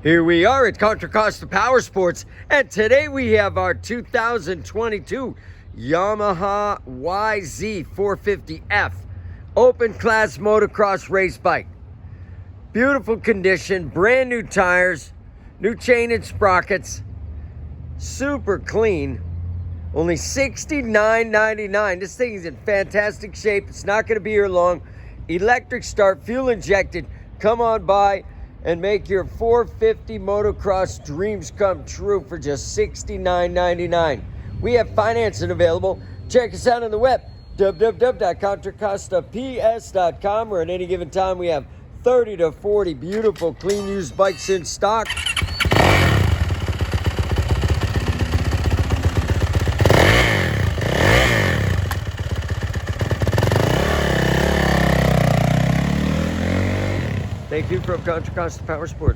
Here we are at Contra Costa Powersports, and today we have our 2022 Yamaha YZ450F open class motocross race bike. Beautiful condition, brand new tires, new chain and sprockets, super clean, only $69.99. This thing is in fantastic shape. It's not going to be here long. Electric start, fuel injected. Come on by and make your 450 motocross dreams come true for just $69.99. We have financing available. Check us out on the web, www.contracostaps.com, or at any given time we have 30 to 40 beautiful clean used bikes in stock. Thank you from Contra Costa Powersports.